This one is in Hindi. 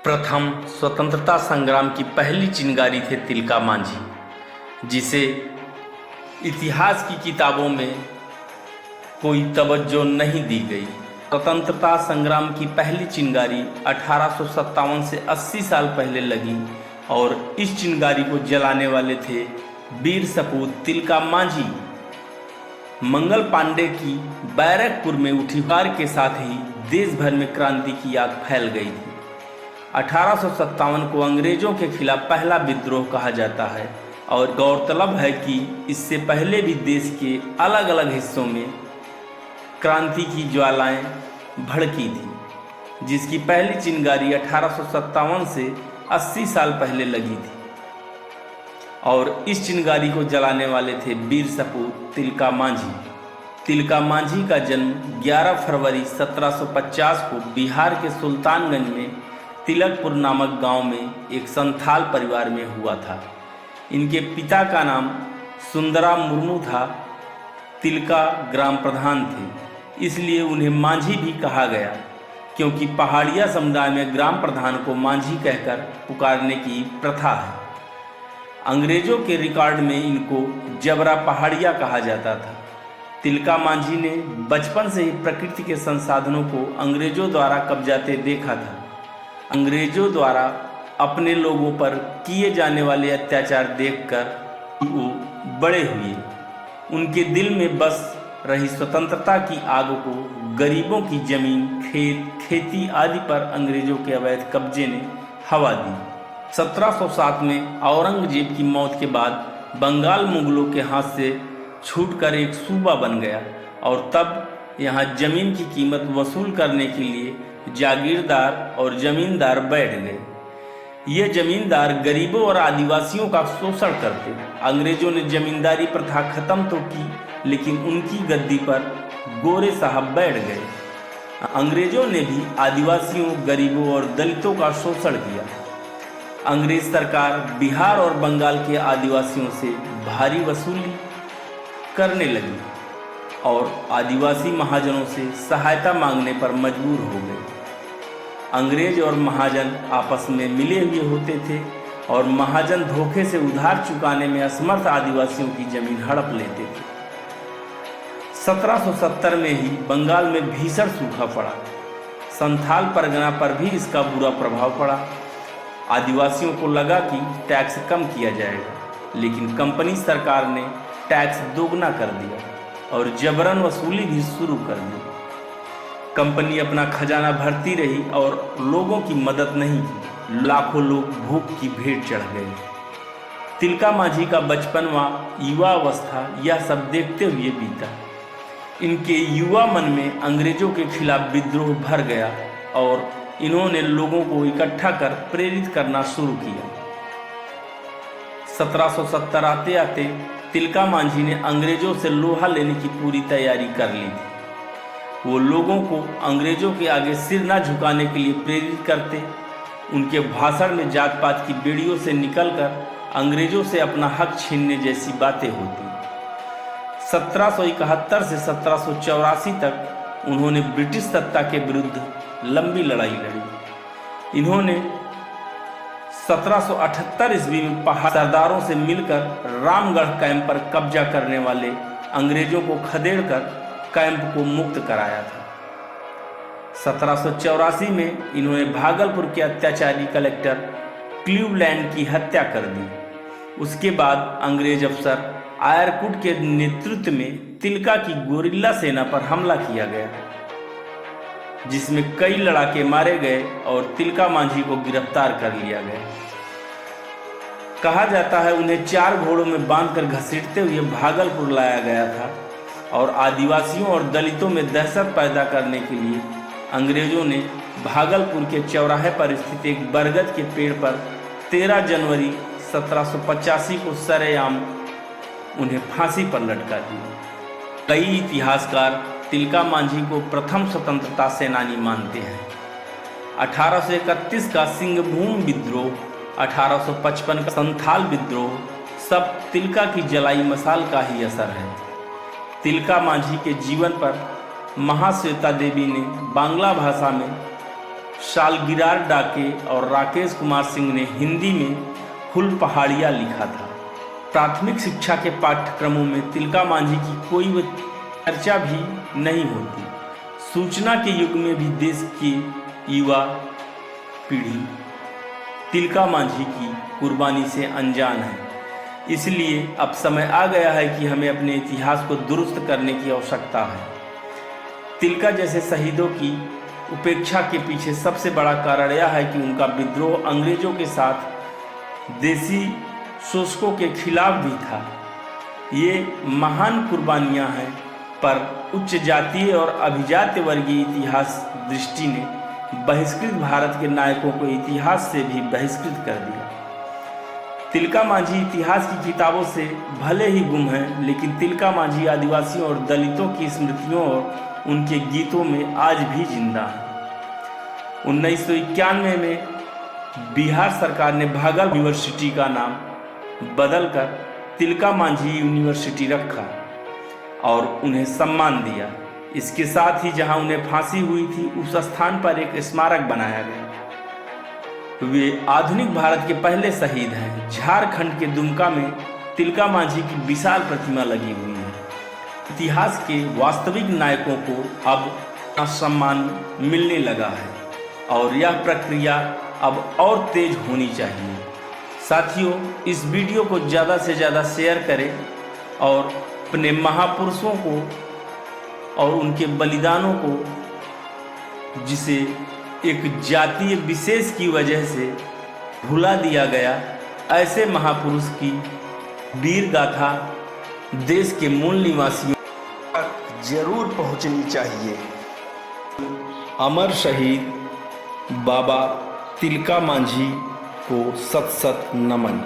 प्रथम स्वतंत्रता संग्राम की पहली चिनगारी थे तिलका मांझी, जिसे इतिहास की किताबों में कोई तवज्जो नहीं दी गई। स्वतंत्रता संग्राम की पहली चिनगारी 1857 से 80 साल पहले लगी और इस चिनगारी को जलाने वाले थे वीर सपूत तिलका मांझी। मंगल पांडे की बैरकपुर में उठी हार के साथ ही देश भर में क्रांति की आग फैल गई थी। 1857 को अंग्रेजों के खिलाफ पहला विद्रोह कहा जाता है और गौरतलब है कि इससे पहले भी देश के अलग अलग हिस्सों में क्रांति की ज्वालाएं भड़की थी, जिसकी पहली चिनगारी 1857 से 80 साल पहले लगी थी और इस चिनगारी को जलाने वाले थे वीर सपूत तिलका मांझी। तिलका मांझी का जन्म 11 फरवरी 1750 को बिहार के सुल्तानगंज में तिलकपुर नामक गांव में एक संथाल परिवार में हुआ था। इनके पिता का नाम सुंदरा मुर्मू था। तिलका ग्राम प्रधान थे, इसलिए उन्हें मांझी भी कहा गया, क्योंकि पहाड़िया समुदाय में ग्राम प्रधान को मांझी कहकर पुकारने की प्रथा है। अंग्रेजों के रिकॉर्ड में इनको जबरा पहाड़िया कहा जाता था। तिलका मांझी ने बचपन से ही प्रकृति के संसाधनों को अंग्रेजों द्वारा कब्जाते देखा था। अंग्रेजों द्वारा अपने लोगों पर किए जाने वाले अत्याचार देखकर वो बड़े हुए। उनके दिल में बस रही स्वतंत्रता की आग को गरीबों की जमीन, खेत, खेती आदि पर अंग्रेजों के अवैध कब्जे ने हवा दी। 1707 में औरंगजेब की मौत के बाद बंगाल मुगलों के हाथ से छूटकर एक सूबा बन गया और तब यहाँ जमीन की कीमत वसूल करने के लिए जागीरदार और जमींदार बैठ गए। ये जमींदार गरीबों और आदिवासियों का शोषण करते। अंग्रेजों ने जमींदारी प्रथा खत्म तो की, लेकिन उनकी गद्दी पर गोरे साहब बैठ गए। अंग्रेजों ने भी आदिवासियों, गरीबों और दलितों का शोषण किया। अंग्रेज सरकार बिहार और बंगाल के आदिवासियों से भारी वसूली करने लगी और आदिवासी महाजनों से सहायता मांगने पर मजबूर हो गए। अंग्रेज और महाजन आपस में मिले हुए होते थे और महाजन धोखे से उधार चुकाने में असमर्थ आदिवासियों की जमीन हड़प लेते थे। 1770 में ही बंगाल में भीषण सूखा पड़ा। संथाल परगना पर भी इसका बुरा प्रभाव पड़ा। आदिवासियों को लगा कि टैक्स कम किया जाएगा, लेकिन कंपनी सरकार ने टैक्स दोगुना कर दिया और जबरन वसूली भी शुरू कर दी। कंपनी अपना खजाना भरती रही और लोगों की मदद नहीं की। लाखों लोग भूख की भेंट चढ़ गए। तिलका मांझी का बचपन व युवा अवस्था यह सब देखते हुए बीता। इनके युवा मन में अंग्रेजों के खिलाफ विद्रोह भर गया और इन्होंने लोगों को इकट्ठा कर प्रेरित करना शुरू किया। 1770 आते आते तिलका मांझी ने अंग्रेजों से लोहा लेने की पूरी तैयारी कर ली थी। वो लोगों को अंग्रेजों के आगे सिर न झुकाने के लिए प्रेरित करते। उनके भाषण में जात पात की बेड़ियों से निकलकर अंग्रेजों से अपना हक छीनने जैसी बातें होती। 1771 से 1784 तक उन्होंने ब्रिटिश सत्ता के विरुद्ध लंबी लड़ाई लड़ी। इन्होंने 1778 ईस्वी में पहाड़ सरदारों से मिलकर रामगढ़ कैंप पर कब्जा करने वाले अंग्रेजों को खदेड़कर कैंप को मुक्त कराया था। 1784 में इन्होंने भागलपुर के अत्याचारी कलेक्टर क्लीवलैंड की हत्या कर दी। उसके बाद अंग्रेज अफसर आयरकुट के नेतृत्व में तिलका की गोरिल्ला सेना पर हमला किया गया, जिसमें कई लड़ाके मारे गए और तिलका मांझी को गिरफ्तार कर लिया गया। कहा जाता है उन्हें 4 घोड़ों में बांधकर घसीटते हुए भागलपुर लाया गया था और आदिवासियों और दलितों में दहशत पैदा करने के लिए अंग्रेजों ने भागलपुर के चौराहे पर स्थित एक बरगद के पेड़ पर 13 जनवरी 1785 को सरेआम उन्हें फांसी पर लटका दिया। कई इतिहासकार तिलका मांझी को प्रथम स्वतंत्रता सेनानी मानते हैं। 1831 का सिंहभूम विद्रोह, 1855 का संथाल विद्रोह सब तिलका की जलाई मसाल का ही असर है। तिलका मांझी के जीवन पर महाश्वेता देवी ने बांग्ला भाषा में सालगिरार डाके और राकेश कुमार सिंह ने हिंदी में फुल पहाड़ियाँ लिखा था। प्राथमिक शिक्षा के पाठ्यक्रमों में तिलका मांझी की कोई चर्चा भी नहीं होती। सूचना के युग में भी देश की युवा पीढ़ी तिलका मांझी की कुर्बानी से अनजान है। इसलिए अब समय आ गया है कि हमें अपने इतिहास को दुरुस्त करने की आवश्यकता है। तिलका जैसे शहीदों की उपेक्षा के पीछे सबसे बड़ा कारण यह है कि उनका विद्रोह अंग्रेजों के साथ देसी शोषकों के खिलाफ भी था। ये महान कुर्बानियां हैं, पर उच्च जातीय और अभिजात्य वर्गीय इतिहास दृष्टि ने बहिष्कृत भारत के नायकों को इतिहास से भी बहिष्कृत कर दिया। तिलका मांझी इतिहास की किताबों से भले ही गुम है, लेकिन तिलका मांझी आदिवासियों और दलितों की स्मृतियों और उनके गीतों में आज भी जिंदा है। 1991 में बिहार सरकार ने भागलपुर यूनिवर्सिटी का नाम बदलकर तिलका मांझी यूनिवर्सिटी रखा और उन्हें सम्मान दिया। इसके साथ ही जहां उन्हें फांसी हुई थी, उस स्थान पर एक स्मारक बनाया गया। वे आधुनिक भारत के पहले शहीद हैं। झारखंड के दुमका में तिलका मांझी की विशाल प्रतिमा लगी हुई है। इतिहास के वास्तविक नायकों को अब सम्मान मिलने लगा है और यह प्रक्रिया अब और तेज होनी चाहिए। साथियों, इस वीडियो को ज़्यादा से ज़्यादा शेयर करें और अपने महापुरुषों को और उनके बलिदानों को, जिसे एक जातीय विशेष की वजह से भुला दिया गया, ऐसे महापुरुष की वीर गाथा देश के मूल निवासियों तक जरूर पहुंचनी चाहिए। अमर शहीद बाबा तिलका मांझी को सत सत नमन।